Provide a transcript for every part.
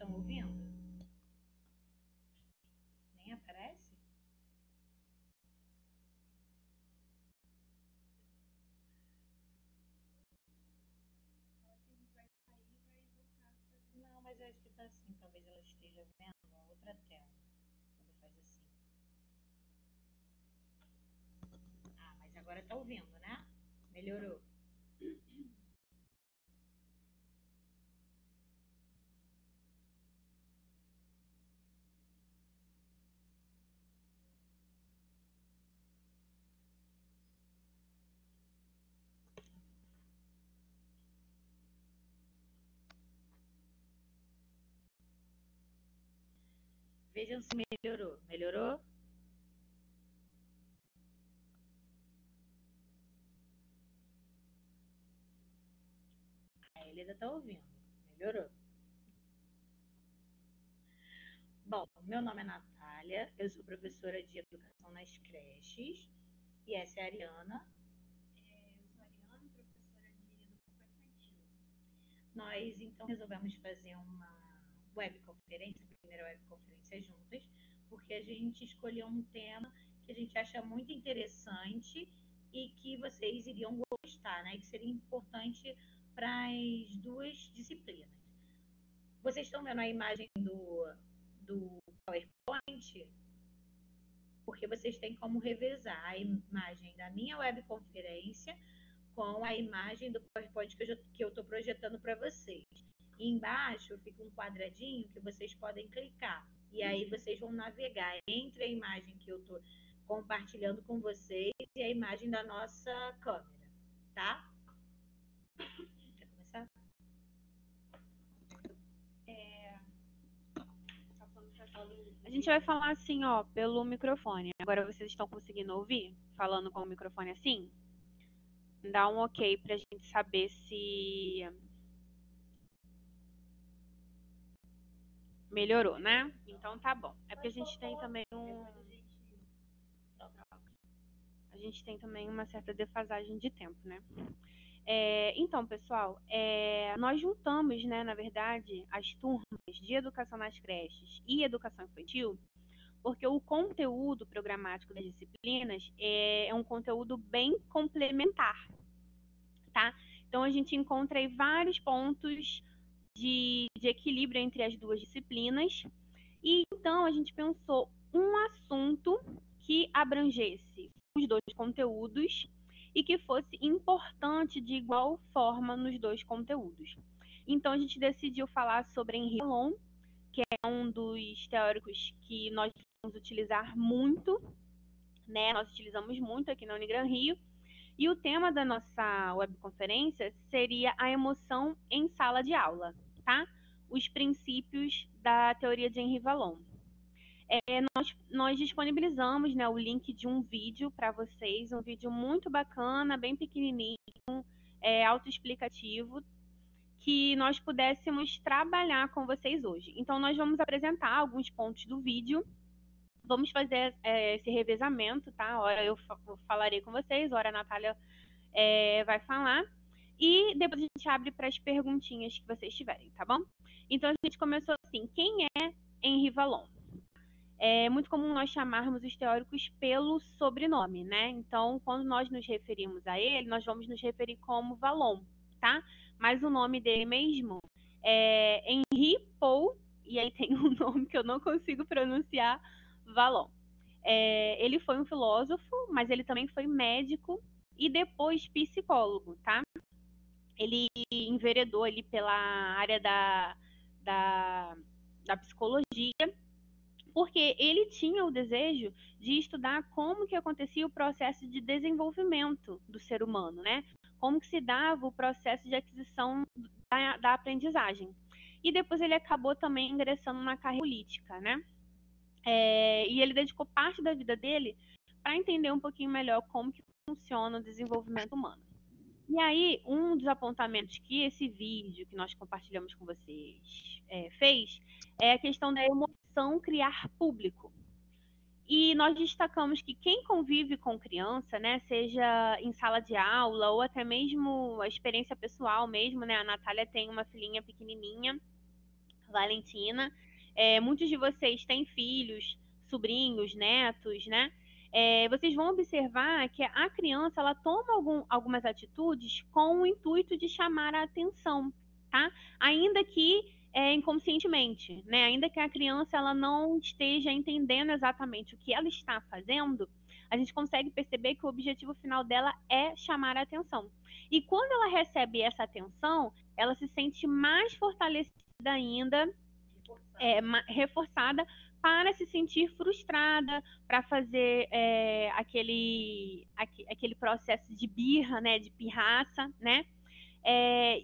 estão ouvindo? Nem aparece? Não, mas eu acho que tá assim. Talvez ela esteja vendo a outra tela. Quando faz assim. Ah, mas agora tá ouvindo, né? Melhorou. Vejam se melhorou. Melhorou? A Elida tá ouvindo. Melhorou. Bom, meu nome é Natália, eu sou professora de educação nas creches. E essa é a Ariana. Eu sou a Ariana, professora de educação infantil. Nós então resolvemos fazer uma webconferência, a primeira webconferência juntas, porque a gente escolheu um tema que a gente acha muito interessante e que vocês iriam gostar, né? Que seria importante para as duas disciplinas. Vocês estão vendo a imagem do PowerPoint? Porque vocês têm como revezar a imagem da minha webconferência com a imagem do PowerPoint que eu estou projetando para vocês. E embaixo fica um quadradinho que vocês podem clicar. E aí vocês vão navegar entre a imagem que eu estou compartilhando com vocês e a imagem da nossa câmera, tá? Quer começar? A gente vai falar assim, ó, pelo microfone. Agora vocês estão conseguindo ouvir? Falando com o microfone assim? Dá um ok pra gente saber se melhorou, né? Então tá bom. É porque a gente tem também a gente tem também uma certa defasagem de tempo, né? Então, pessoal, nós juntamos, né, na verdade, as turmas de educação nas creches e educação infantil, porque o conteúdo programático das disciplinas é um conteúdo bem complementar, tá? Então, a gente encontra aí vários pontos de equilíbrio entre as duas disciplinas, e então a gente pensou um assunto que abrangesse os dois conteúdos e que fosse importante de igual forma nos dois conteúdos. Então a gente decidiu falar sobre Henri Vallon, que é um dos teóricos que nós vamos utilizar muito, né? Nós utilizamos muito aqui na Unigran Rio. E o tema da nossa webconferência seria a emoção em sala de aula, tá? Os princípios da teoria de Henri Vallon. Nós disponibilizamos, né, o link de um vídeo para vocês, um vídeo muito bacana, bem pequenininho, autoexplicativo, que nós pudéssemos trabalhar com vocês hoje. Então, nós vamos apresentar alguns pontos do vídeo, vamos fazer esse revezamento, tá? Ora eu falarei com vocês, ora a Natália vai falar, e depois a gente abre para as perguntinhas que vocês tiverem, tá bom? Então, a gente começou assim, quem é Henri Vallon? É muito comum nós chamarmos os teóricos pelo sobrenome, né? Então, quando nós nos referimos a ele, nós vamos nos referir como Vallon, tá? Mas o nome dele mesmo é Henri Paul, e aí tem um nome que eu não consigo pronunciar, Vallon. Ele foi um filósofo, mas ele também foi médico e depois psicólogo, tá? Ele enveredou ali pela área da psicologia, porque ele tinha o desejo de estudar como que acontecia o processo de desenvolvimento do ser humano, né? Como que se dava o processo de aquisição da aprendizagem. E depois ele acabou também ingressando na carreira política, né? E ele dedicou parte da vida dele para entender um pouquinho melhor como que funciona o desenvolvimento humano. E aí, um dos apontamentos que esse vídeo que nós compartilhamos com vocês fez é a questão da emoção criar público. E nós destacamos que quem convive com criança, né, seja em sala de aula ou até mesmo a experiência pessoal mesmo, né, a Natália tem uma filhinha pequenininha, Valentina. Muitos de vocês têm filhos, sobrinhos, netos, né? Vocês vão observar que a criança ela toma algumas atitudes com o intuito de chamar a atenção, tá? Ainda que inconscientemente, né? Ainda que a criança ela não esteja entendendo exatamente o que ela está fazendo, a gente consegue perceber que o objetivo final dela é chamar a atenção. E quando ela recebe essa atenção, ela se sente mais fortalecida ainda, reforçada para se sentir frustrada, para fazer aquele processo de birra, né, de pirraça, né?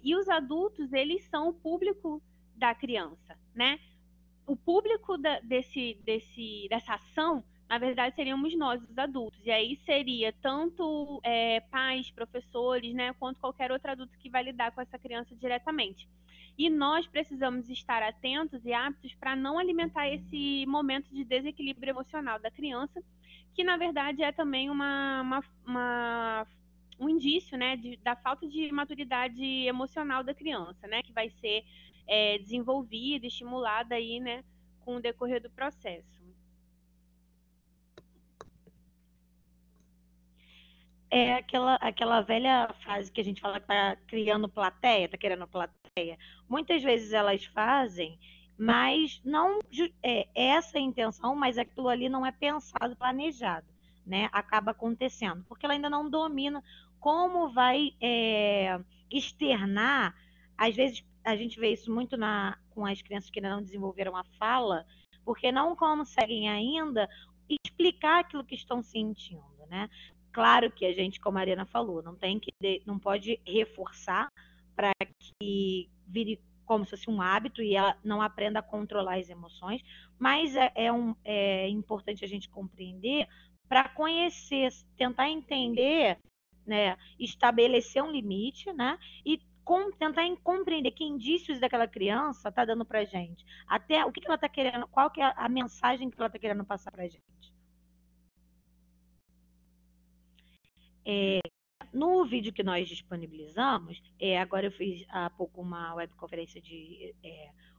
E os adultos, eles são o público da criança, né? O público dessa ação, na verdade, seríamos nós, os adultos. E aí seria tanto pais, professores, né, quanto qualquer outro adulto que vai lidar com essa criança diretamente. E nós precisamos estar atentos e aptos para não alimentar esse momento de desequilíbrio emocional da criança, que na verdade é também um indício, né, da falta de maturidade emocional da criança, né, que vai ser desenvolvida, estimulada aí, né, com o decorrer do processo. É aquela velha frase que a gente fala que tá criando plateia, tá querendo plateia. Muitas vezes elas fazem, mas não é essa a intenção, mas aquilo ali não é pensado, planejado, né? Acaba acontecendo, porque ela ainda não domina como vai externar. Às vezes a gente vê isso muito com as crianças que ainda não desenvolveram a fala, porque não conseguem ainda explicar aquilo que estão sentindo, né? Claro que a gente, como a Ariana falou, não pode reforçar para que vire como se fosse um hábito e ela não aprenda a controlar as emoções, mas é importante a gente compreender para conhecer, tentar entender, né, estabelecer um limite, né, e tentar compreender que indícios daquela criança está dando para gente, até o que ela está querendo, qual que é a mensagem que ela está querendo passar para gente. No vídeo que nós disponibilizamos, agora eu fiz há pouco uma webconferência de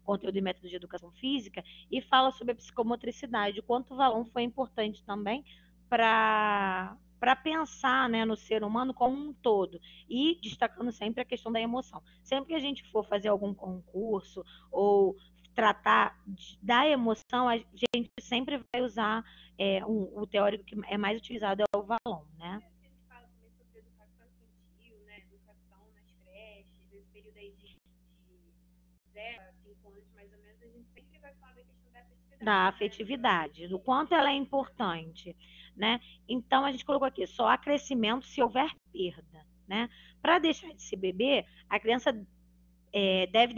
conteúdo e método de educação física e fala sobre a psicomotricidade, o quanto o Valon foi importante também para pensar, né, no ser humano como um todo e destacando sempre a questão da emoção. Sempre que a gente for fazer algum concurso ou tratar da emoção, a gente sempre vai usar o teórico que é mais utilizado é o Valon, né? Período aí de 0 a 5 anos, mais ou menos, a gente sempre vai falar da questão da afetividade, do quanto ela é importante, né? Então, a gente colocou aqui, só há crescimento se houver perda, né? Para deixar de se beber, a criança deve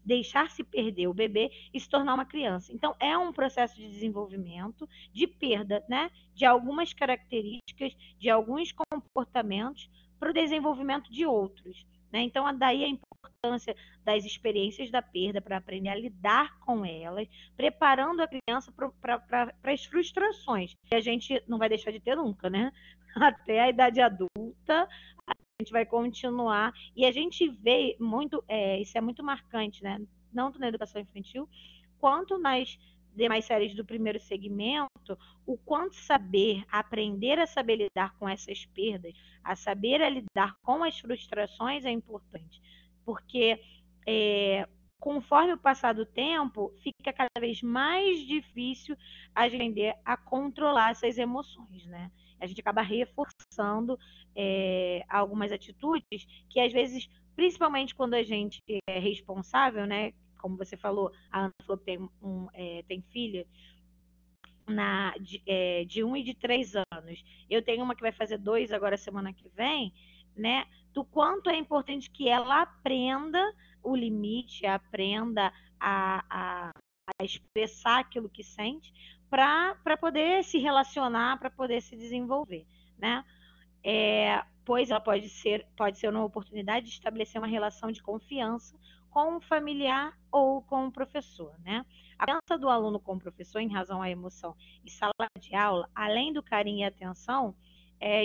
deixar-se perder o bebê e se tornar uma criança. Então, é um processo de desenvolvimento, de perda, né? De algumas características, de alguns comportamentos para o desenvolvimento de outros. Né? Então, daí a importância das experiências da perda para aprender a lidar com elas, preparando a criança para as frustrações, que a gente não vai deixar de ter nunca, né? Até a idade adulta, a gente vai continuar. E a gente vê muito, isso é muito marcante, né? Não na educação infantil, quanto nas demais séries do primeiro segmento, o quanto aprender a saber lidar com essas perdas, a saber a lidar com as frustrações é importante. Porque conforme o passar do tempo, fica cada vez mais difícil a gente aprender a controlar essas emoções, né? A gente acaba reforçando algumas atitudes que às vezes, principalmente quando a gente é responsável, né? Como você falou, a Ana falou que tem filha de 1 e de 3 anos. Eu tenho uma que vai fazer 2 agora semana que vem, né? Do quanto é importante que ela aprenda o limite, aprenda a expressar aquilo que sente para poder se relacionar, para poder se desenvolver, né? Pois ela pode ser uma oportunidade de estabelecer uma relação de confiança com o familiar ou com o professor, né? A confiança do aluno com o professor em razão à emoção e sala de aula, além do carinho e atenção,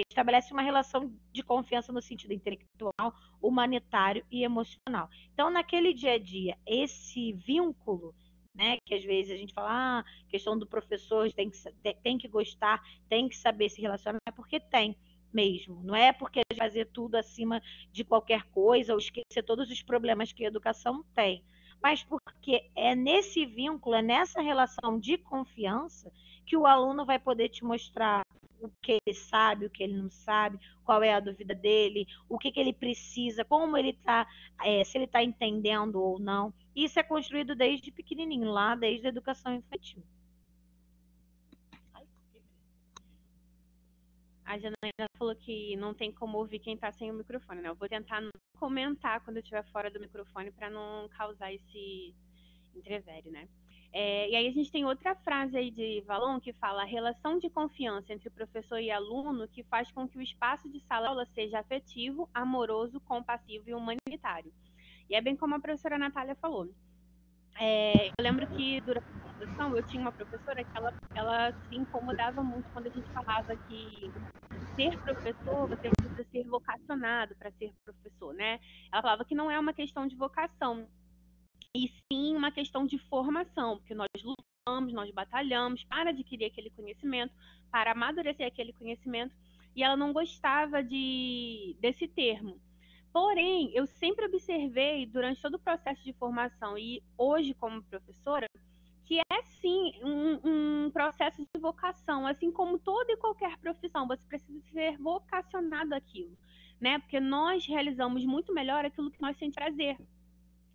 estabelece uma relação de confiança no sentido intelectual, humanitário e emocional. Então, naquele dia a dia, esse vínculo, né, que às vezes a gente fala, questão do professor tem que gostar, tem que saber se relacionar, é porque tem mesmo. Não é porque fazer tudo acima de qualquer coisa ou esquecer todos os problemas que a educação tem, mas porque é nesse vínculo, é nessa relação de confiança que o aluno vai poder te mostrar o que ele sabe, o que ele não sabe, qual é a dúvida dele, o que ele precisa, como ele está, se ele está entendendo ou não. Isso é construído desde pequenininho, lá desde a educação infantil. A Janaína falou que não tem como ouvir quem está sem o microfone, né? Eu vou tentar não comentar quando eu estiver fora do microfone para não causar esse entrevero, né? E aí a gente tem outra frase aí de Valon que fala: a relação de confiança entre professor e aluno que faz com que o espaço de sala-aula seja afetivo, amoroso, compassivo e humanitário. E é bem como a professora Natália falou. Eu lembro que durante a graduação eu tinha uma professora que ela se incomodava muito quando a gente falava que ser professor, você precisa ser vocacionado para ser professor, né? Ela falava que não é uma questão de vocação, e sim uma questão de formação, porque nós lutamos, nós batalhamos para adquirir aquele conhecimento, para amadurecer aquele conhecimento, e ela não gostava desse termo. Porém, eu sempre observei durante todo o processo de formação e hoje como professora, que é sim um processo de vocação, assim como toda e qualquer profissão, você precisa ser vocacionado àquilo, né? Porque nós realizamos muito melhor aquilo que nós sentimos prazer,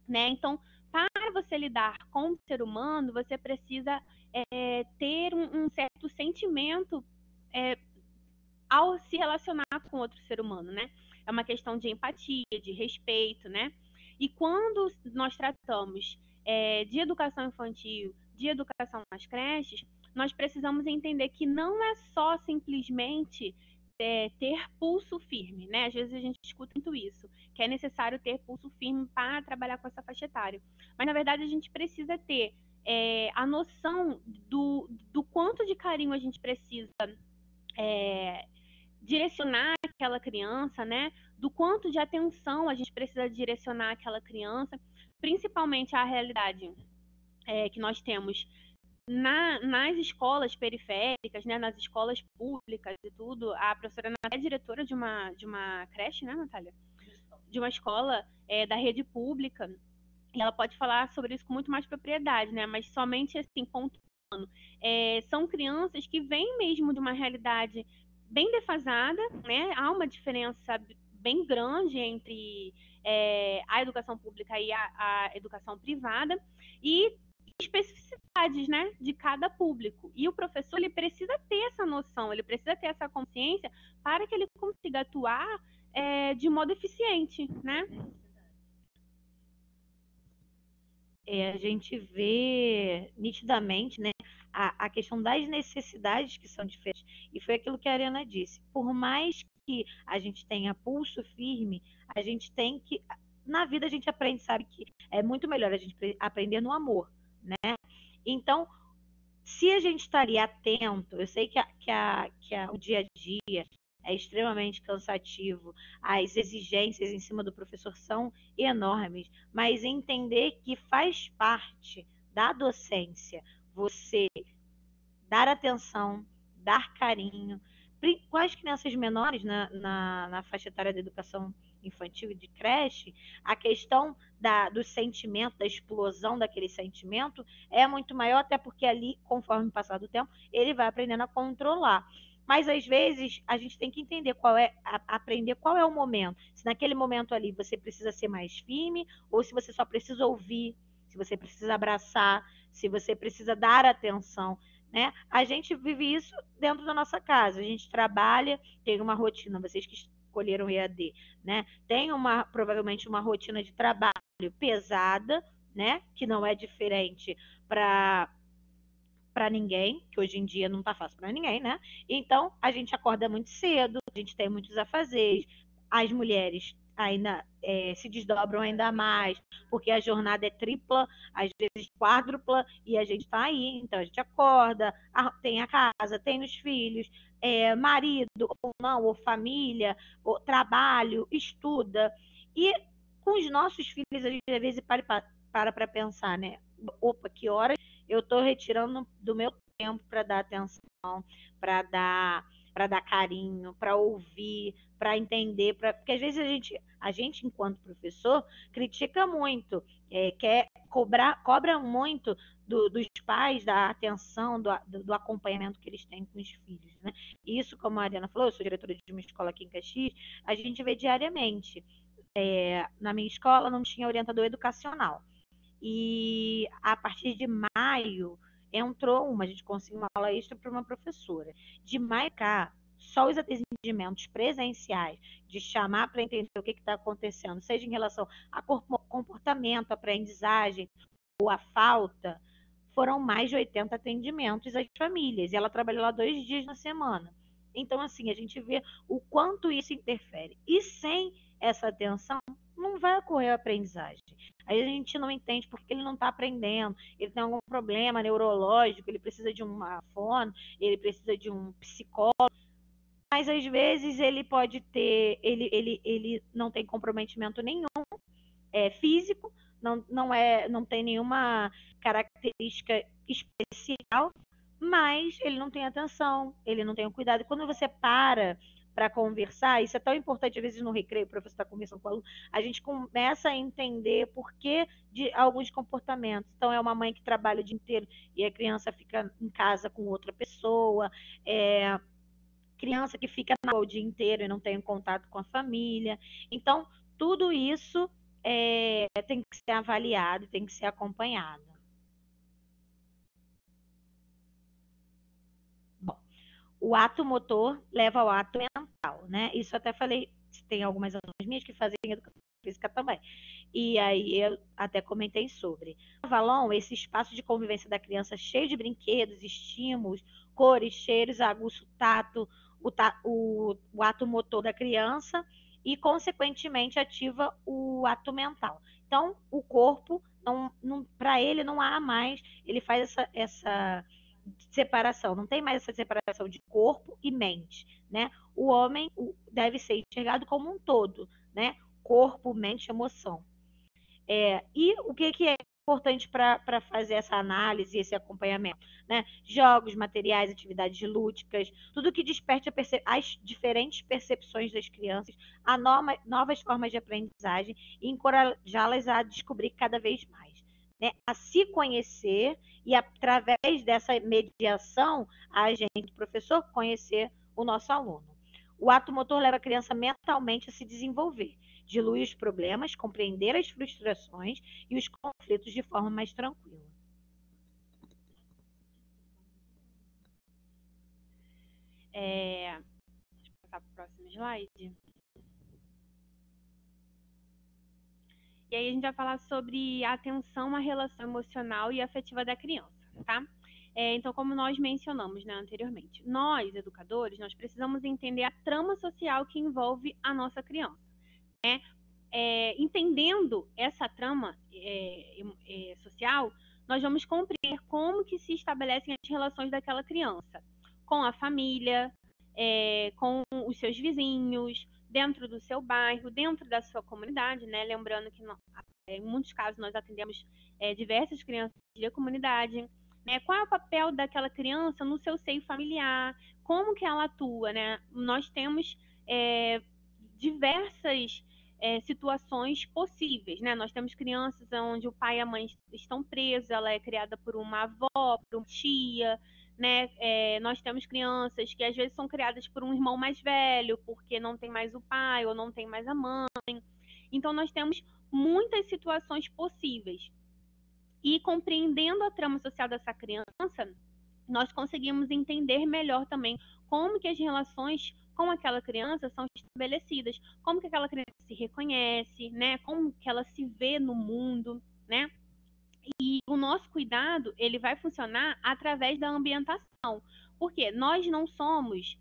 né? Então, para você lidar com o ser humano, você precisa ter um certo sentimento ao se relacionar com outro ser humano, né? É uma questão de empatia, de respeito, né? E quando nós tratamos de educação infantil, de educação nas creches, nós precisamos entender que não é só simplesmente ter pulso firme, né? Às vezes a gente escuta muito isso, que é necessário ter pulso firme para trabalhar com essa faixa etária. Mas, na verdade, a gente precisa ter a noção do quanto de carinho a gente precisa direcionar aquela criança, né? Do quanto de atenção a gente precisa direcionar aquela criança, principalmente a realidade que nós temos nas escolas periféricas, né? Nas escolas públicas e tudo. A professora Natália é diretora de uma creche, né, Natália? De uma escola da rede pública. E ela pode falar sobre isso com muito mais propriedade, né? Mas somente assim, pontuando. São crianças que vêm mesmo de uma realidade bem defasada, né? Há uma diferença bem grande entre a educação pública e a educação privada e especificidades, né, de cada público. E o professor ele precisa ter essa noção, ele precisa ter essa consciência para que ele consiga atuar de modo eficiente, né? A gente vê nitidamente, né, a questão das necessidades que são diferentes. E foi aquilo que a Ariana disse. Por mais que a gente tenha pulso firme, a gente tem que. Na vida a gente aprende, sabe que é muito melhor a gente aprender no amor, né? Então, se a gente estaria atento, eu sei o dia a dia é extremamente cansativo, as exigências em cima do professor são enormes, mas entender que faz parte da docência você dar atenção, dar carinho, com as crianças menores na faixa etária da educação infantil e de creche, a questão do sentimento, da explosão daquele sentimento é muito maior, até porque ali, conforme o passar do tempo, ele vai aprendendo a controlar. Mas às vezes a gente tem que entender aprender qual é o momento. Se naquele momento ali você precisa ser mais firme, ou se você só precisa ouvir, se você precisa abraçar, se você precisa dar atenção, né? A gente vive isso dentro da nossa casa. A gente trabalha, tem uma rotina, vocês que escolheram EAD, né? Tem provavelmente uma rotina de trabalho pesada, né? Que não é diferente para ninguém, que hoje em dia não tá fácil para ninguém, né? Então, a gente acorda muito cedo, a gente tem muitos afazeres. As mulheres ainda se desdobram ainda mais, porque a jornada é tripla, às vezes quádrupla, e a gente está aí, então a gente acorda, tem a casa, tem os filhos, marido ou não, ou família, ou trabalho, estuda, e com os nossos filhos a gente às vezes para pensar, né? Opa, que horas eu estou retirando do meu tempo para dar atenção, para dar carinho, para ouvir, para entender, porque às vezes a gente enquanto professor critica muito, cobra muito dos pais da atenção, do acompanhamento que eles têm com os filhos, né? Isso, como a Ariana falou, eu sou diretora de uma escola aqui em Caxias, a gente vê diariamente. Na minha escola não tinha orientador educacional. E a partir de maio entrou a gente conseguiu uma aula extra para uma professora. De maio cá, só os atendimentos presenciais, de chamar para entender o que está acontecendo, seja em relação a comportamento, aprendizagem ou a falta, foram mais de 80 atendimentos às famílias. E ela trabalhou lá 2 dias na semana. Então, assim, a gente vê o quanto isso interfere. E sem essa atenção, não vai ocorrer a aprendizagem. Aí a gente não entende porque ele não está aprendendo, ele tem algum problema neurológico, ele precisa de uma fono, ele precisa de um psicólogo, mas às vezes ele pode ter, ele não tem comprometimento nenhum físico, não tem nenhuma característica especial, mas ele não tem atenção, ele não tem o cuidado. E quando você para conversar, isso é tão importante, às vezes no recreio, o professor está conversando com o aluno, a gente começa a entender por que de alguns comportamentos. Então, é uma mãe que trabalha o dia inteiro e a criança fica em casa com outra pessoa, criança que fica na rua o dia inteiro e não tem contato com a família. Então, tudo isso tem que ser avaliado, tem que ser acompanhado. Bom, o ato motor leva ao ato mental, né? Isso eu até falei, tem algumas alunas minhas que fazem educação física também. E aí eu até comentei sobre. Avalon, esse espaço de convivência da criança cheio de brinquedos, estímulos, cores, cheiros, aguço, tato, o ato motor da criança e, consequentemente, ativa o ato mental. Então, o corpo, para ele, não há mais, ele faz essa separação, não tem mais essa separação de corpo e mente, né? O homem deve ser enxergado como um todo, né? Corpo, mente, emoção. E o que é importante para fazer essa análise, esse acompanhamento, né? Jogos, materiais, atividades lúdicas, tudo que desperte as diferentes percepções das crianças, a novas formas de aprendizagem e encorajá-las a descobrir cada vez mais, né? A se conhecer e, através dessa mediação, a gente, professor, conhecer o nosso aluno. O ato motor leva a criança mentalmente a se desenvolver, diluir os problemas, compreender as frustrações e os conflitos de forma mais tranquila. Deixa eu passar para o próximo slide. E aí a gente vai falar sobre a atenção à relação emocional e afetiva da criança, tá? Então, como nós mencionamos, né, anteriormente, nós, educadores, nós precisamos entender a trama social que envolve a nossa criança, né? Entendendo essa trama social, nós vamos compreender como que se estabelecem as relações daquela criança com a família, com os seus vizinhos, dentro do seu bairro, dentro da sua comunidade, né? Lembrando que em muitos casos nós atendemos diversas crianças da comunidade, né? Qual é o papel daquela criança no seu seio familiar? Como que ela atua, né? Nós temos diversas situações possíveis, né? Nós temos crianças onde o pai e a mãe estão presos, ela é criada por uma avó, por uma tia, né? Nós temos crianças que às vezes são criadas por um irmão mais velho, porque não tem mais o pai ou não tem mais a mãe. Então nós temos muitas situações possíveis. E compreendendo a trama social dessa criança, nós conseguimos entender melhor também como que as relações com aquela criança são estabelecidas, como que aquela criança se reconhece, né? Como que ela se vê no mundo, né? E o nosso cuidado, ele vai funcionar através da ambientação, porque nós não somos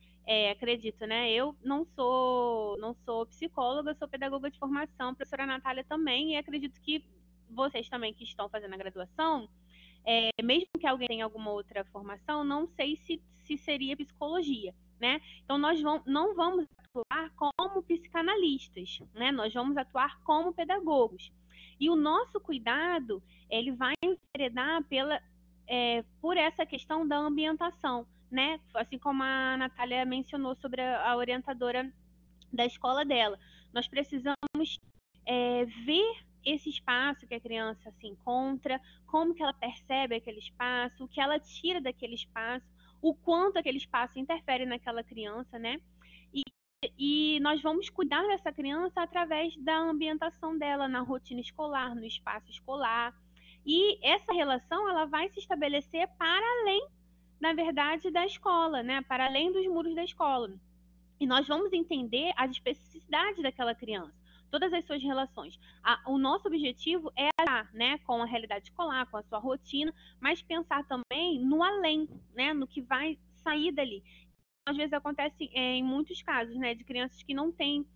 acredito, né? Eu não sou psicóloga, sou pedagoga de formação, professora Natália também, e acredito que vocês também que estão fazendo a graduação, mesmo que alguém tenha alguma outra formação, não sei se seria psicologia, né? Então, não vamos atuar como psicanalistas, né? Nós vamos atuar como pedagogos. E o nosso cuidado, ele vai enveredar por essa questão da ambientação, né? Assim como a Natália mencionou sobre a orientadora da escola dela. Nós precisamos ver esse espaço que a criança se encontra, como que ela percebe aquele espaço, o que ela tira daquele espaço, o quanto aquele espaço interfere naquela criança, né? E nós vamos cuidar dessa criança através da ambientação dela, na rotina escolar, no espaço escolar. E essa relação ela vai se estabelecer para além, na verdade, da escola, né? Para além dos muros da escola. E nós vamos entender as especificidades daquela criança, todas as suas relações. O nosso objetivo é estar, né, com a realidade escolar, com a sua rotina, mas pensar também no além, né, no que vai sair dali. Às vezes acontece em muitos casos, né, de crianças que não têm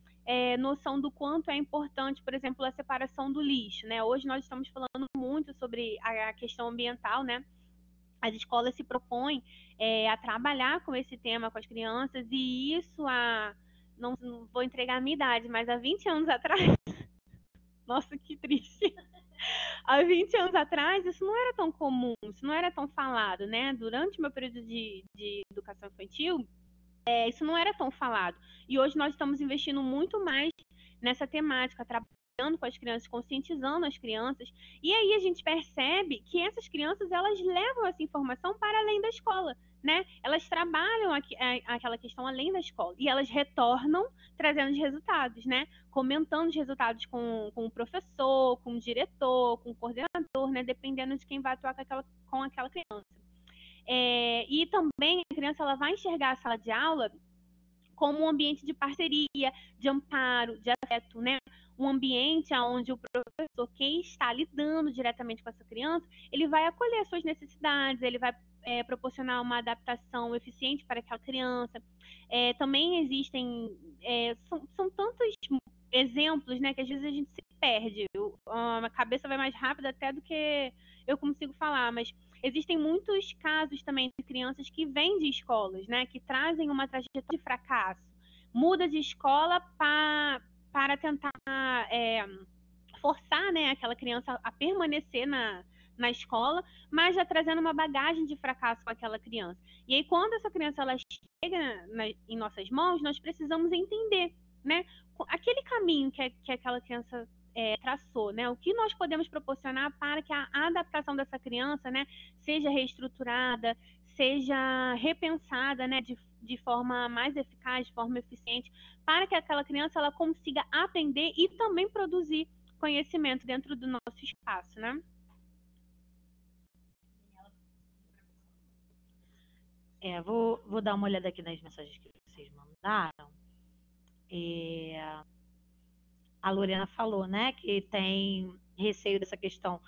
noção do quanto é importante, por exemplo, a separação do lixo, né? Hoje nós estamos falando muito sobre a questão ambiental, né? As escolas se propõem a trabalhar com esse tema com as crianças, e isso não vou entregar a minha idade, mas há 20 anos atrás, nossa, que triste. Há 20 anos atrás, isso não era tão comum, isso não era tão falado, né? Durante o meu período de educação infantil, isso não era tão falado. E hoje nós estamos investindo muito mais nessa temática, trabalhando com as crianças, conscientizando as crianças. E aí a gente percebe que essas crianças, elas levam essa informação para além da escola, né? Elas trabalham aquela questão além da escola. E elas retornam trazendo os resultados, né? Comentando os resultados com o professor, com o diretor, com o coordenador, né? Dependendo de quem vai atuar com aquela criança. E também a criança ela vai enxergar a sala de aula como um ambiente de parceria, de amparo, de afeto, né? Um ambiente onde o professor, quem está lidando diretamente com essa criança, ele vai acolher as suas necessidades, ele vai proporcionar uma adaptação eficiente para aquela criança. Também existem, são tantos exemplos, né, que às vezes a gente se perde. A cabeça vai mais rápida até do que eu consigo falar, mas existem muitos casos também de crianças que vêm de escolas, né, que trazem uma trajetória de fracasso. Muda de escola para tentar forçar, né, aquela criança a permanecer na escola, mas já trazendo uma bagagem de fracasso com aquela criança. E aí, quando essa criança ela chega em nossas mãos, nós precisamos entender, né, aquele caminho que aquela criança traçou, né? O que nós podemos proporcionar para que a adaptação dessa criança, né, seja reestruturada, seja repensada, né, de forma mais eficaz, de forma eficiente, para que aquela criança ela consiga aprender e também produzir conhecimento dentro do nosso espaço, né? Vou dar uma olhada aqui nas mensagens que vocês mandaram. A Lorena falou, né, que tem receio dessa questão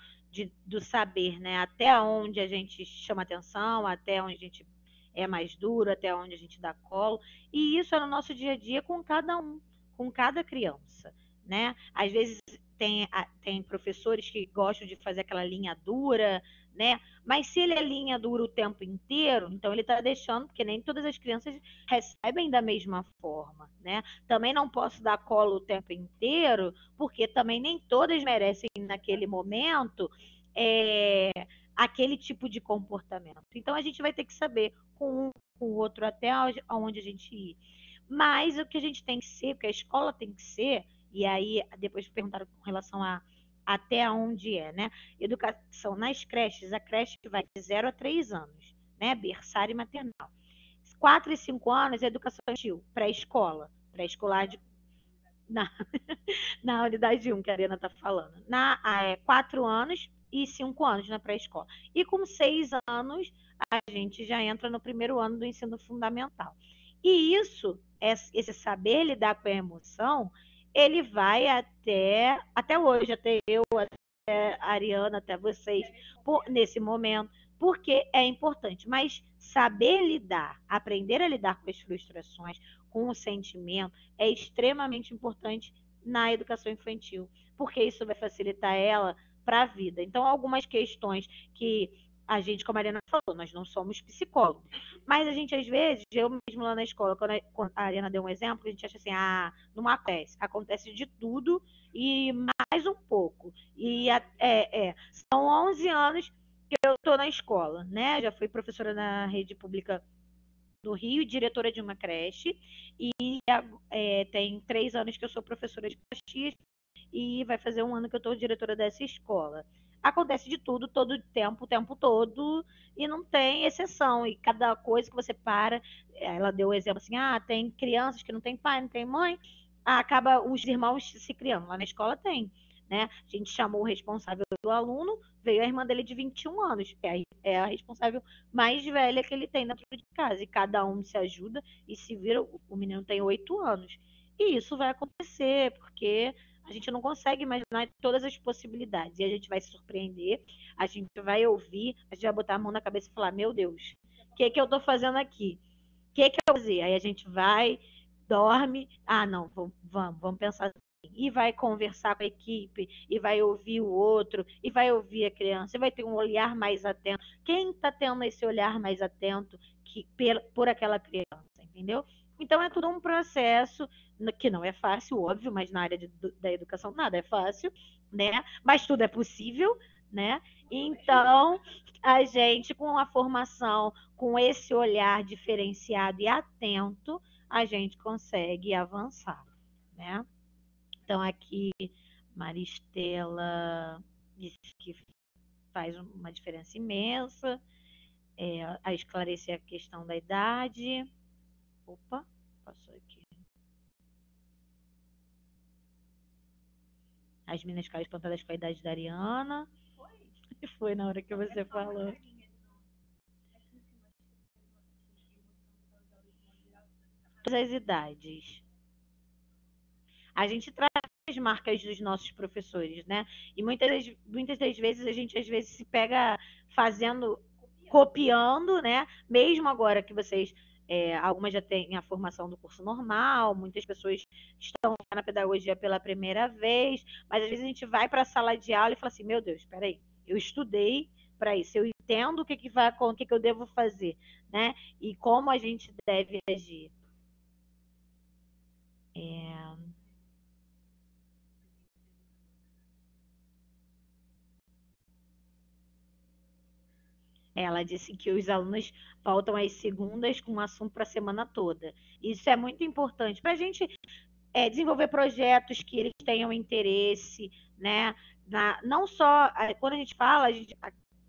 do saber, né, até onde a gente chama atenção, até onde a gente é mais duro, até onde a gente dá colo, e isso é no nosso dia a dia com cada um, com cada criança, né? Às vezes tem professores que gostam de fazer aquela linha dura, né? Mas se ele é linha dura o tempo inteiro, então ele está deixando, porque nem todas as crianças recebem da mesma forma, né? Também não posso dar colo o tempo inteiro, porque também nem todas merecem naquele momento aquele tipo de comportamento. Então a gente vai ter que saber com um, com o outro até onde a gente ir. Mas o que a gente tem que ser, o que a escola tem que ser, e aí depois perguntaram com relação a até onde né? Educação nas creches, a creche vai de 0 a 3 anos, né? Berçário e maternal. 4 e 5 anos é educação infantil, pré-escola, pré-escolar na, na unidade 1 que a Arena está falando. 4 anos e 5 anos na pré-escola. E com 6 anos, a gente já entra no primeiro ano do ensino fundamental. E isso, esse saber lidar com a emoção, ele vai até hoje, até eu, a Ariana, até vocês, nesse momento, porque é importante. Mas saber lidar, aprender a lidar com as frustrações, com o sentimento, é extremamente importante na educação infantil, porque isso vai facilitar ela para a vida. Então, algumas questões que a gente, como a Ariana falou, nós não somos psicólogos, mas a gente, às vezes, eu mesmo lá na escola, quando a Ariana deu um exemplo, a gente acha assim, não acontece de tudo e mais um pouco. São 11 anos que eu estou na escola, né? Já fui professora na rede pública do Rio, diretora de uma creche, e tem 3 anos que eu sou professora de Caxias, e vai fazer um ano que eu estou diretora dessa escola. Acontece de tudo, todo o tempo todo, e não tem exceção. E cada coisa que você para, ela deu o exemplo assim, tem crianças que não tem pai, não tem mãe, acaba os irmãos se criando. Lá na escola tem, né? A gente chamou o responsável do aluno, veio a irmã dele de 21 anos, é a responsável mais velha que ele tem dentro de casa. E cada um se ajuda e se vira. O menino tem 8 anos. E isso vai acontecer, porque a gente não consegue imaginar todas as possibilidades. E a gente vai se surpreender, a gente vai ouvir, a gente vai botar a mão na cabeça e falar, meu Deus, o que eu estou fazendo aqui? O que eu vou fazer? Aí a gente vai, dorme, não, vamos pensar assim. E vai conversar com a equipe, e vai ouvir o outro, e vai ouvir a criança, e vai ter um olhar mais atento. Quem está tendo esse olhar mais atento por aquela criança, entendeu? Então é tudo um processo que não é fácil, óbvio, mas na área da educação nada é fácil, né? Mas tudo é possível, né? Então, a gente, com a formação, com esse olhar diferenciado e atento, a gente consegue avançar, né? Então, aqui, Maristela disse que faz uma diferença imensa, a esclarecer a questão da idade. Opa, passou aqui. As meninas ficaram espantadas com a idade da Ariana. Foi na hora que você falou. Todas as idades. A gente traz as marcas dos nossos professores, né? E muitas das vezes a gente às vezes se pega fazendo, copiando, né? Mesmo agora que vocês, algumas já têm a formação do curso normal, muitas pessoas estão na pedagogia pela primeira vez, mas às vezes a gente vai para a sala de aula e fala assim, meu Deus, espera aí, eu estudei para isso, eu entendo o que eu devo fazer, né? E como a gente deve agir. Ela disse que os alunos voltam às segundas com um assunto para a semana toda. Isso é muito importante para a gente desenvolver projetos que eles tenham interesse, né? Não só quando a gente fala, a gente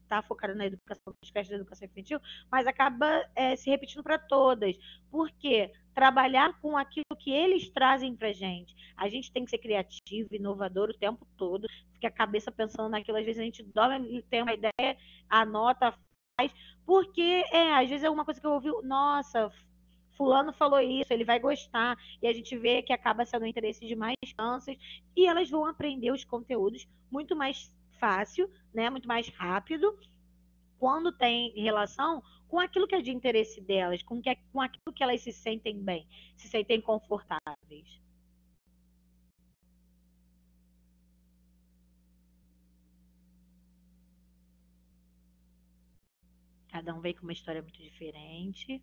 está focado na educação, nas questões da educação infantil, mas acaba se repetindo para todas. Por quê? Trabalhar com aquilo que eles trazem para a gente. A gente tem que ser criativo, inovador o tempo todo, fica a cabeça pensando naquilo, às vezes a gente dorme, tem uma ideia, anota, faz, porque às vezes é uma coisa que eu ouvi, nossa, fulano falou isso, ele vai gostar, e a gente vê que acaba sendo o interesse de mais crianças, e elas vão aprender os conteúdos muito mais fácil, né, muito mais rápido, quando tem relação com aquilo que é de interesse delas, com aquilo que elas se sentem bem, se sentem confortáveis. Cada um vem com uma história muito diferente.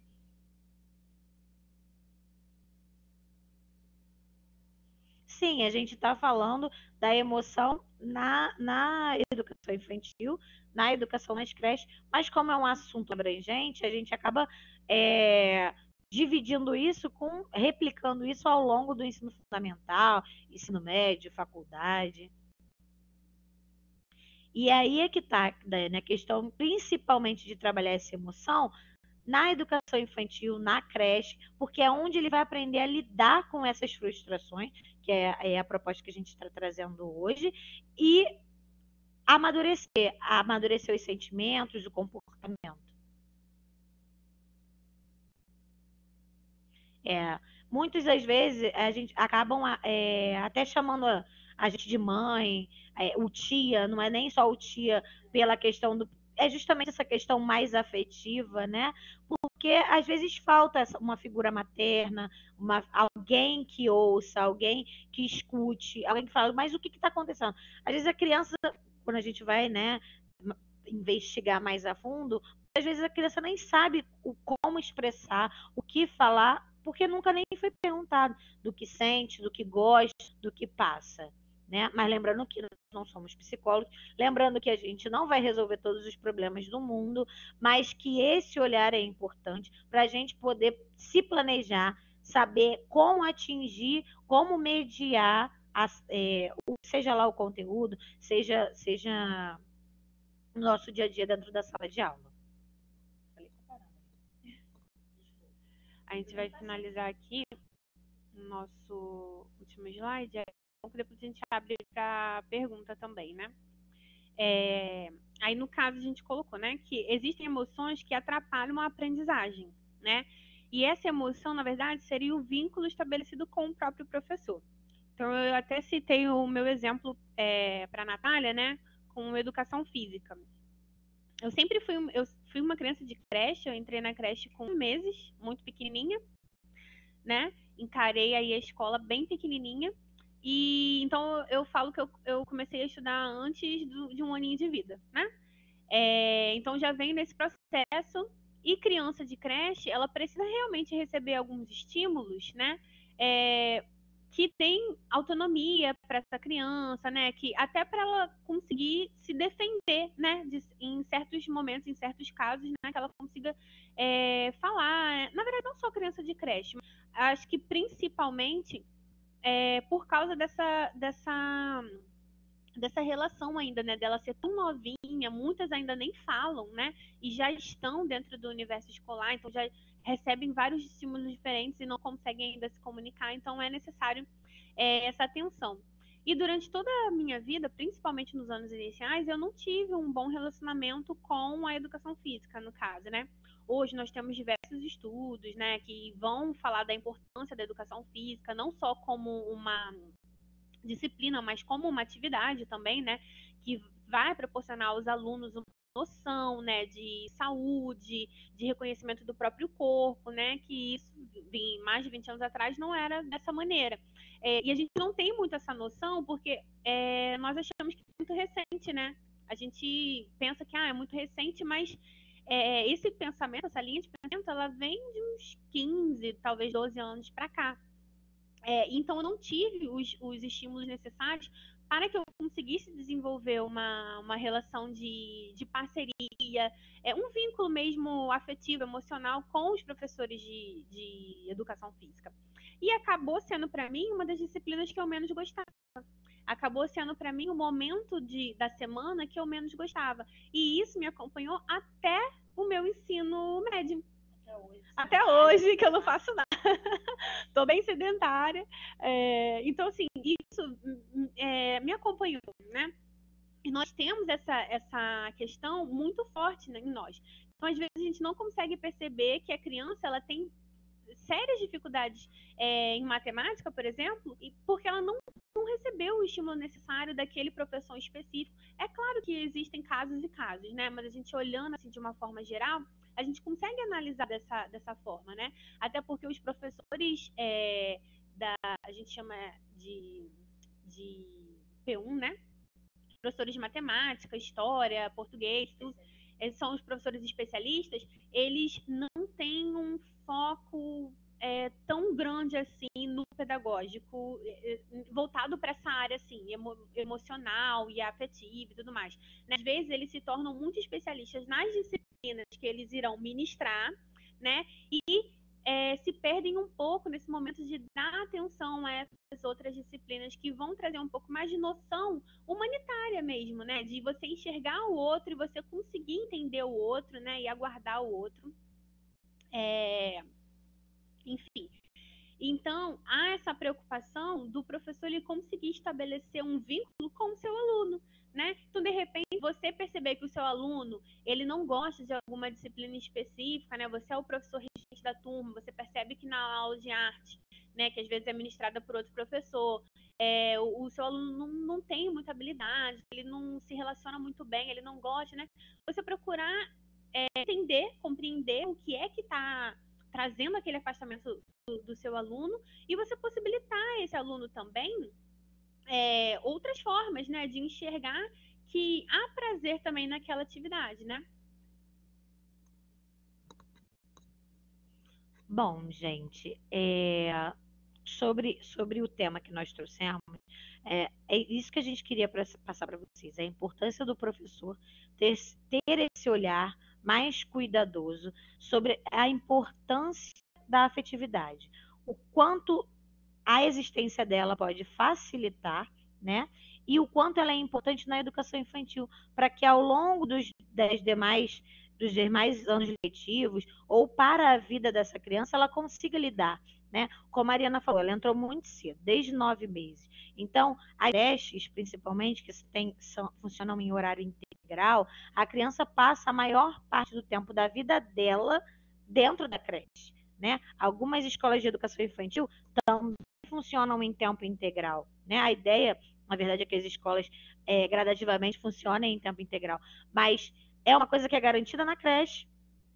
Sim, a gente está falando da emoção na educação infantil, na educação nas creches, mas como é um assunto abrangente, a gente acaba dividindo isso replicando isso ao longo do ensino fundamental, ensino médio, faculdade. E aí é que está, né, a questão principalmente de trabalhar essa emoção na educação infantil, na creche, porque é onde ele vai aprender a lidar com essas frustrações, que é a proposta que a gente está trazendo hoje, e amadurecer os sentimentos, o comportamento. Muitas das vezes a gente acabam até chamando a gente de mãe, o tia, não é nem só o tia pela questão do. É justamente essa questão mais afetiva, né? Porque às vezes falta uma figura materna, alguém que ouça, alguém que escute, alguém que fala, mas o que está acontecendo? Às vezes a criança, quando a gente vai, né, investigar mais a fundo, às vezes a criança nem sabe como expressar, o que falar, porque nunca nem foi perguntado do que sente, do que gosta, do que passa. Né? Mas lembrando que nós não somos psicólogos, lembrando que a gente não vai resolver todos os problemas do mundo, mas que esse olhar é importante para a gente poder se planejar, saber como atingir, como mediar, seja lá o conteúdo, seja no nosso dia a dia dentro da sala de aula. A gente vai finalizar aqui o nosso último slide, depois a gente abre para pergunta também, né? Aí no caso a gente colocou, né, que existem emoções que atrapalham a aprendizagem, né? E essa emoção, na verdade, seria o vínculo estabelecido com o próprio professor. Então eu até citei o meu exemplo para a Natália, né, com educação física. Eu sempre fui uma criança de creche, eu entrei na creche com meses, muito pequenininha, né? Encarei aí a escola bem pequenininha. E então eu falo que eu comecei a estudar antes de um aninho de vida, né? Então já venho nesse processo. E criança de creche, ela precisa realmente receber alguns estímulos, né? Que tem autonomia para essa criança, né? Que até para ela conseguir se defender, né? Em certos momentos, em certos casos, né? Que ela consiga falar. Na verdade, não só criança de creche, mas acho que principalmente por causa dessa relação ainda, né, dela ser tão novinha, muitas ainda nem falam, né, e já estão dentro do universo escolar, então já recebem vários estímulos diferentes e não conseguem ainda se comunicar, então é necessário essa atenção. E durante toda a minha vida, principalmente nos anos iniciais, eu não tive um bom relacionamento com a educação física, no caso, né. Hoje nós temos diversos estudos, né, que vão falar da importância da educação física, não só como uma disciplina, mas como uma atividade também, né, que vai proporcionar aos alunos uma noção, né, de saúde, de reconhecimento do próprio corpo, né, que isso, mais de 20 anos atrás, não era dessa maneira. E a gente não tem muito essa noção porque nós achamos que é muito recente, né? A gente pensa que é muito recente, mas esse pensamento, essa linha de pensamento, ela vem de uns 15, talvez 12 anos para cá. Então eu não tive os estímulos necessários para que eu conseguisse desenvolver uma relação de parceria, um vínculo mesmo afetivo, emocional com os professores de educação física. E acabou sendo para mim uma das disciplinas que eu menos gostava. Acabou sendo para mim o momento da semana que eu menos gostava. E isso me acompanhou até o meu ensino médio. Até hoje, que eu não faço nada. Tô bem sedentária. Então, assim, isso me acompanhou, né? E nós temos essa questão muito forte, né, em nós. Então, às vezes, a gente não consegue perceber que a criança ela tem sérias dificuldades em matemática, por exemplo, porque ela não recebeu o estímulo necessário daquele professor específico. É claro que existem casos e casos, né? Mas a gente olhando assim de uma forma geral, a gente consegue analisar dessa forma, né? Até porque os professores a gente chama de P1, né? Professores de matemática, história, português, tudo, eles são os professores especialistas, eles não têm um foco tão grande assim no pedagógico, voltado para essa área assim, emocional e afetiva e tudo mais. Às vezes eles se tornam muito especialistas nas disciplinas que eles irão ministrar, né? E se perdem um pouco nesse momento de dar atenção a essas outras disciplinas que vão trazer um pouco mais de noção humanitária mesmo, né? De você enxergar o outro e você conseguir entender o outro, né? E aguardar o outro. Enfim. Então, há essa preocupação do professor ele conseguir estabelecer um vínculo com o seu aluno, né? Então, de repente, você perceber que o seu aluno, ele não gosta de alguma disciplina específica, né? Você é o professor regente da turma, você percebe que na aula de arte, né, que às vezes é ministrada por outro professor, o seu aluno não tem muita habilidade, ele não se relaciona muito bem, ele não gosta, né? Você procurar entender, compreender o que é que está trazendo aquele afastamento do seu aluno e você possibilitar esse aluno também outras formas, né, de enxergar que há prazer também naquela atividade, né? Bom, gente, sobre o tema que nós trouxemos, é isso que a gente queria passar para vocês, a importância do professor ter, ter esse olhar mais cuidadoso sobre a importância da afetividade, o quanto a existência dela pode facilitar, né? E o quanto ela é importante na educação infantil, para que ao longo dos demais anos letivos, ou para a vida dessa criança, ela consiga lidar, né? Como a Mariana falou, ela entrou muito cedo, desde 9 meses. Então, as creches, principalmente, que funcionam em horário integral, a criança passa a maior parte do tempo da vida dela dentro da creche, né? Algumas escolas de educação infantil também funcionam em tempo integral, né? A ideia, na verdade, é que as escolas gradativamente funcionem em tempo integral, mas é uma coisa que é garantida na creche,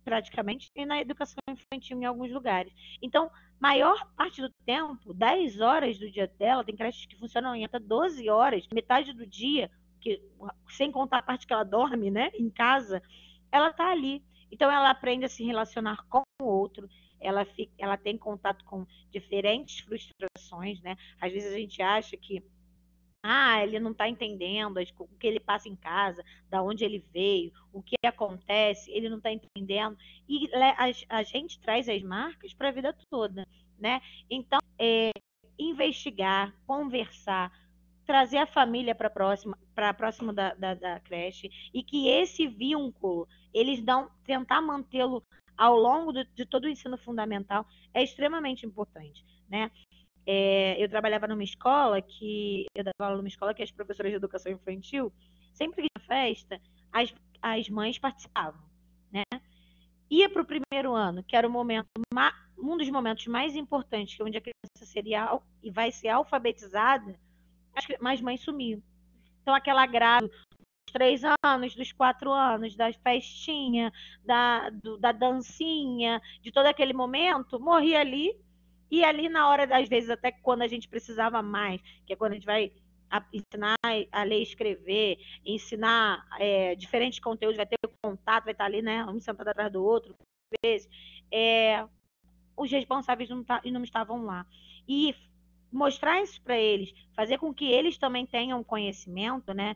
praticamente, e na educação infantil em alguns lugares. Então, maior parte do tempo, 10 horas do dia dela, tem creches que funcionam em até 12 horas, metade do dia, que, sem contar a parte que ela dorme, né, em casa, ela está ali. Então, ela aprende a se relacionar com o outro, ela tem contato com diferentes frustrações, né? Às vezes a gente acha que ele não está entendendo o que ele passa em casa, da onde ele veio, o que acontece, ele não está entendendo. E a gente traz as marcas para a vida toda, né? Então, investigar, conversar, trazer a família para próximo da creche, e que esse vínculo, eles tentar mantê-lo ao longo de todo o ensino fundamental, é extremamente importante, né? Eu trabalhava numa escola eu dava aula numa escola que as professoras de educação infantil, sempre que tinha festa, as mães participavam, né? Ia para o primeiro ano, que era um dos momentos mais importantes, onde a criança seria e vai ser alfabetizada, as mães sumiam. Então, aquela grade dos 3 anos, dos 4 anos, da festinha, da dancinha, de todo aquele momento, morria ali. E ali na hora, às vezes, até quando a gente precisava mais, que é quando a gente vai ensinar a ler e escrever, ensinar diferentes conteúdos, vai ter contato, vai estar ali, né, um sentado atrás do outro, às vezes, os responsáveis não estavam lá. E mostrar isso para eles, fazer com que eles também tenham conhecimento, né?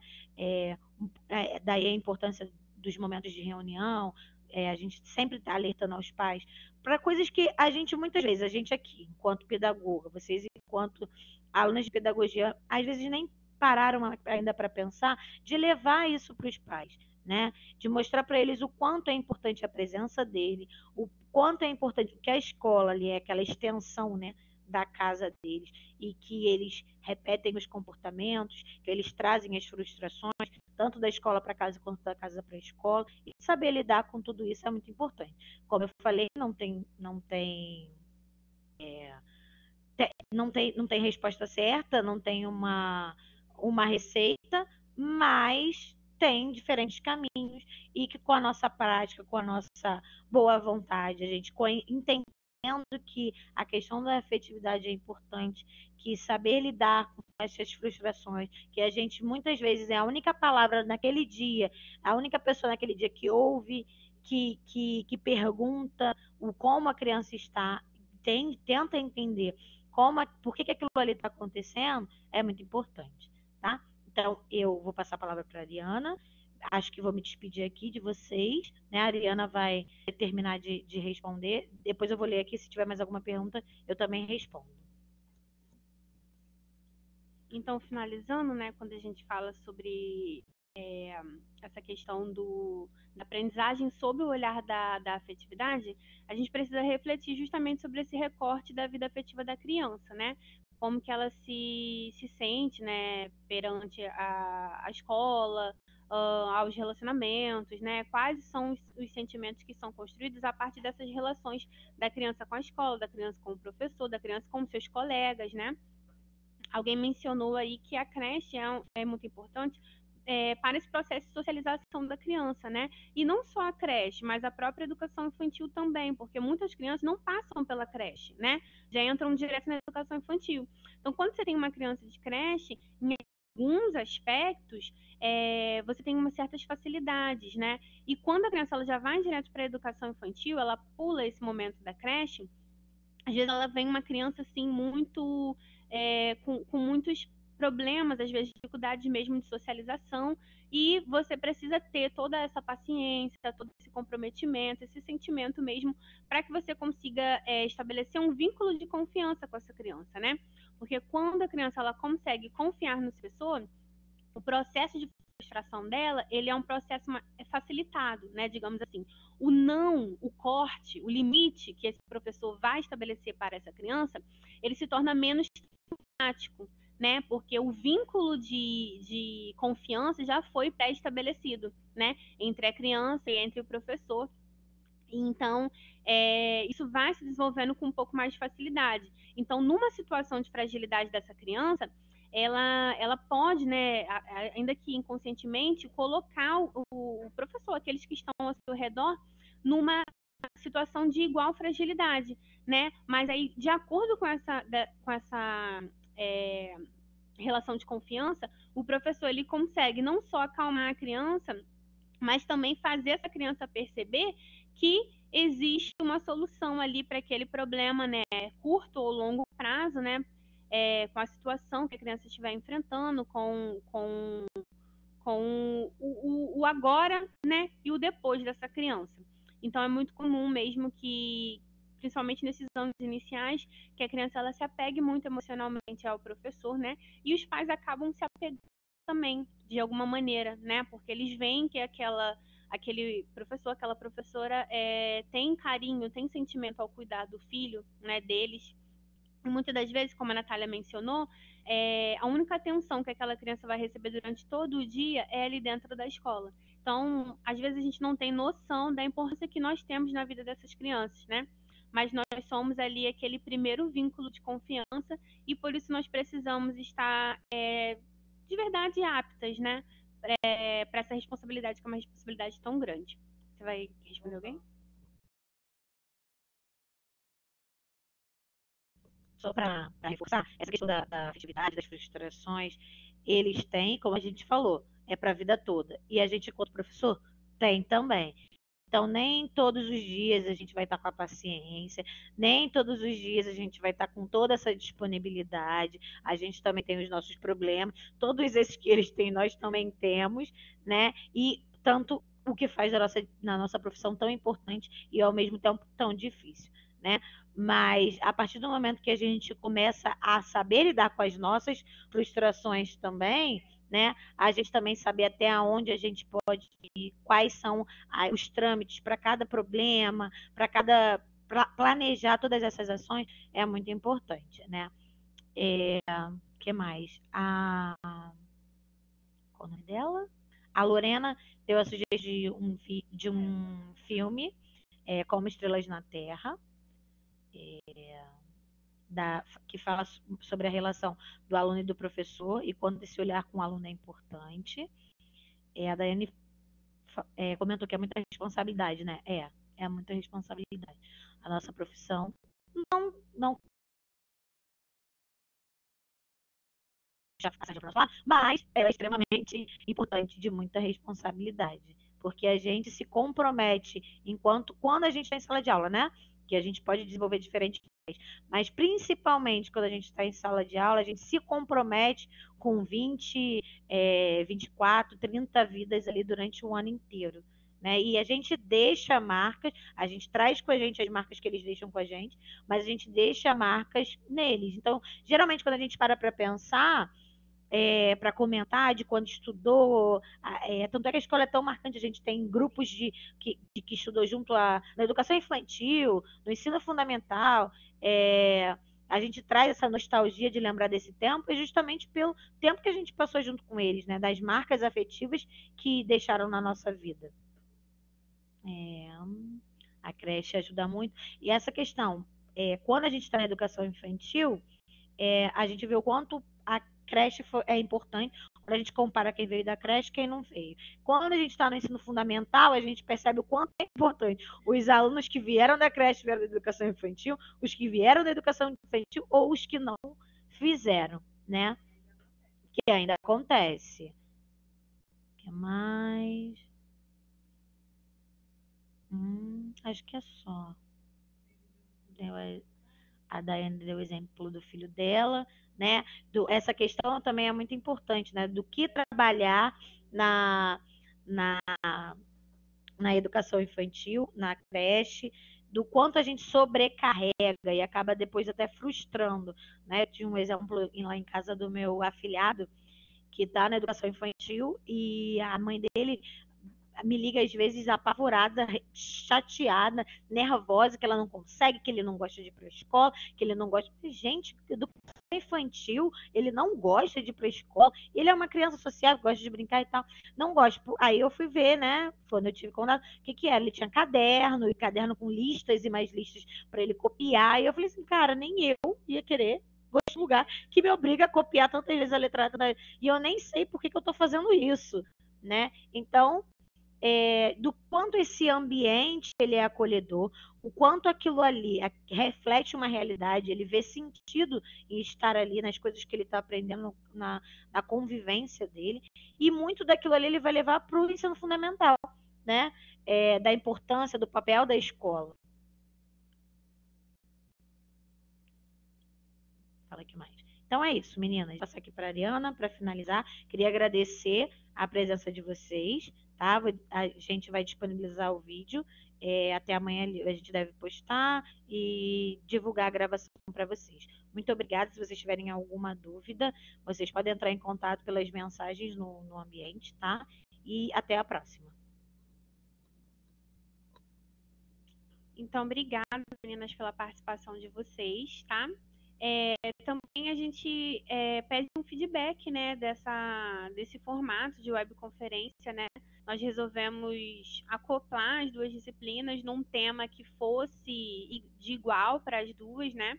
Daí a importância dos momentos de reunião, a gente sempre está alertando aos pais para coisas que a gente, muitas vezes, a gente aqui, enquanto pedagoga, vocês, enquanto alunas de pedagogia, às vezes nem pararam ainda para pensar de levar isso para os pais, né? De mostrar para eles o quanto é importante a presença dele, o quanto é importante que a escola ali é aquela extensão, né, da casa deles, e que eles repetem os comportamentos, que eles trazem as frustrações, tanto da escola para casa quanto da casa para a escola, e saber lidar com tudo isso é muito importante. Como eu falei, não tem resposta certa, não tem uma receita, mas tem diferentes caminhos, e que com a nossa prática, com a nossa boa vontade, a gente entendendo que a questão da afetividade é importante, que saber lidar com essas frustrações, que a gente muitas vezes é a única palavra naquele dia, a única pessoa naquele dia que ouve, que pergunta como a criança está, tenta entender por que aquilo ali está acontecendo, é muito importante, tá? Então, eu vou passar a palavra para a Ariana. Acho que vou me despedir aqui de vocês, né? A Ariana vai terminar de responder. Depois eu vou ler aqui, se tiver mais alguma pergunta, eu também respondo. Então, finalizando, né, quando a gente fala sobre essa questão da aprendizagem sob o olhar da afetividade, a gente precisa refletir justamente sobre esse recorte da vida afetiva da criança, né? Como que ela se sente, né, perante a escola, aos relacionamentos, né? Quais são os sentimentos que são construídos a partir dessas relações da criança com a escola, da criança com o professor, da criança com seus colegas, né? Alguém mencionou aí que a creche é muito importante para esse processo de socialização da criança, né? E não só a creche, mas a própria educação infantil também, porque muitas crianças não passam pela creche, né? Já entram direto na educação infantil. Então, quando você tem uma criança de creche, em alguns aspectos, você tem umas certas facilidades, né? E quando a criança ela já vai direto para a educação infantil, ela pula esse momento da creche, às vezes ela vem uma criança assim muito com muitos problemas, às vezes dificuldades mesmo de socialização, e você precisa ter toda essa paciência, todo esse comprometimento, esse sentimento mesmo, para que você consiga estabelecer um vínculo de confiança com essa criança, né? Porque quando a criança ela consegue confiar no professor, o processo de frustração dela, ele é um processo facilitado, né, digamos assim. O não, o corte, o limite que esse professor vai estabelecer para essa criança, ele se torna menos prático, né, porque o vínculo de confiança já foi pré-estabelecido, né, entre a criança e entre o professor. Então, isso vai se desenvolvendo com um pouco mais de facilidade. Então, numa situação de fragilidade dessa criança, ela pode, né, ainda que inconscientemente, colocar o professor, aqueles que estão ao seu redor, numa situação de igual fragilidade, né? Mas aí, de acordo com essa é, relação de confiança, o professor ele consegue não só acalmar a criança, mas também fazer essa criança perceber que existe uma solução ali para aquele problema, né, curto ou longo prazo, né, com a situação que a criança estiver enfrentando, com o agora, né, e o depois dessa criança. Então é muito comum mesmo que, principalmente nesses anos iniciais, que a criança ela se apegue muito emocionalmente ao professor, né, e os pais acabam se apegando também, de alguma maneira, né, porque eles veem que aquele professor, aquela professora tem carinho, tem sentimento ao cuidar do filho, né, deles. E muitas das vezes, como a Natália mencionou, a única atenção que aquela criança vai receber durante todo o dia é ali dentro da escola. Então, às vezes a gente não tem noção da importância que nós temos na vida dessas crianças, né? Mas nós somos ali aquele primeiro vínculo de confiança e por isso nós precisamos estar de verdade aptas, né? Para essa responsabilidade, que é uma responsabilidade tão grande. Você vai responder alguém? Só para reforçar, essa questão da afetividade, das frustrações, eles têm, como a gente falou, é para a vida toda. E a gente, enquanto professor, tem também. Então, nem todos os dias a gente vai estar com a paciência, nem todos os dias a gente vai estar com toda essa disponibilidade. A gente também tem os nossos problemas, todos esses que eles têm, nós também temos, né? E tanto o que faz na nossa profissão tão importante e ao mesmo tempo tão difícil, né? Mas a partir do momento que a gente começa a saber lidar com as nossas frustrações também, né? A gente também saber até onde a gente pode ir, quais são os trâmites para cada problema, para cada planejar todas essas ações é muito importante, né? Que mais? Qual é o nome dela? A Lorena deu a sugestão de um filme, Como Estrelas na Terra, que fala sobre a relação do aluno e do professor e quanto esse olhar com o aluno é importante. A Daiane comentou que é muita responsabilidade, né? É muita responsabilidade. A nossa profissão não já ficar para falar, mas ela é extremamente importante, de muita responsabilidade, porque a gente se compromete quando a gente está em sala de aula, né? Que a gente pode desenvolver diferentes, mas principalmente quando a gente está em sala de aula, a gente se compromete com 20, 24, 30 vidas ali durante um ano inteiro. Né? E a gente deixa marcas, a gente traz com a gente as marcas que eles deixam com a gente, mas a gente deixa marcas neles. Então, geralmente, quando a gente para pensar, para comentar de quando estudou, tanto é que a escola é tão marcante, a gente tem grupos que estudou junto na educação infantil, no ensino fundamental, a gente traz essa nostalgia de lembrar desse tempo, e justamente pelo tempo que a gente passou junto com eles, né, das marcas afetivas que deixaram na nossa vida. A creche ajuda muito. E essa questão, quando a gente está na educação infantil, a gente vê o quanto creche é importante, quando a gente compara quem veio da creche e quem não veio. Quando a gente está no ensino fundamental, a gente percebe o quanto é importante os alunos que vieram da creche, vieram da educação infantil, os que vieram da educação infantil ou os que não fizeram, né? Que ainda acontece. O que mais? Acho que é só. A Daiane deu o exemplo do filho dela, né? Essa questão também é muito importante, né? Do que trabalhar na, na, na educação infantil, na creche, do quanto a gente sobrecarrega e acaba depois até frustrando, né? Eu tinha um exemplo lá em casa do meu afilhado, que está na educação infantil, e a mãe dele me liga às vezes apavorada, chateada, nervosa, que ela não consegue, que ele não gosta de ir para a escola, que ele não gosta. Gente, do infantil, ele não gosta de ir para a escola, ele é uma criança social, gosta de brincar e tal, não gosta. Aí eu fui ver, né, quando eu tive contato, o que era? Ele tinha caderno, e caderno com listas e mais listas para ele copiar, e eu falei assim, cara, nem eu ia querer lugar que me obriga a copiar tantas vezes a letra e eu nem sei por que eu estou fazendo isso, né? Então, do quanto esse ambiente ele é acolhedor, o quanto aquilo ali reflete uma realidade, ele vê sentido em estar ali nas coisas que ele está aprendendo na convivência dele, e muito daquilo ali ele vai levar para o ensino fundamental, né? Da importância do papel da escola. Fala aqui mais. Então é isso, meninas. Vou passar aqui para a Ariana para finalizar. Queria agradecer a presença de vocês, tá? A gente vai disponibilizar o vídeo. Até amanhã a gente deve postar e divulgar a gravação para vocês. Muito obrigada. Se vocês tiverem alguma dúvida, vocês podem entrar em contato pelas mensagens no ambiente, tá? E até a próxima. Então, obrigada, meninas, pela participação de vocês, tá? Também a gente pede um feedback, né, desse formato de webconferência, né? Nós resolvemos acoplar as duas disciplinas num tema que fosse de igual para as duas, né?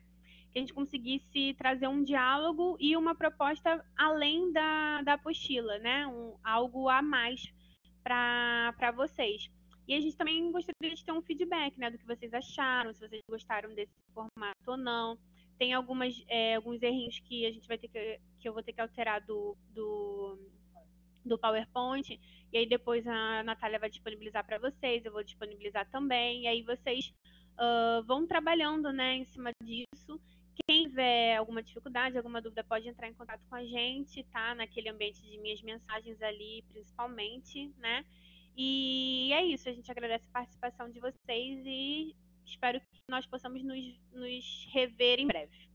Que a gente conseguisse trazer um diálogo e uma proposta além da apostila, né? Algo a mais para vocês. E a gente também gostaria de ter um feedback, né, do que vocês acharam, se vocês gostaram desse formato ou não. Tem alguns errinhos que a gente vai ter que eu vou ter que alterar do PowerPoint, e aí depois a Natália vai disponibilizar para vocês, eu vou disponibilizar também, e aí vocês vão trabalhando, né, em cima disso. Quem tiver alguma dificuldade, alguma dúvida, pode entrar em contato com a gente, tá? Naquele ambiente de minhas mensagens ali, principalmente, né? E é isso, a gente agradece a participação de vocês e espero que nós possamos nos rever em breve.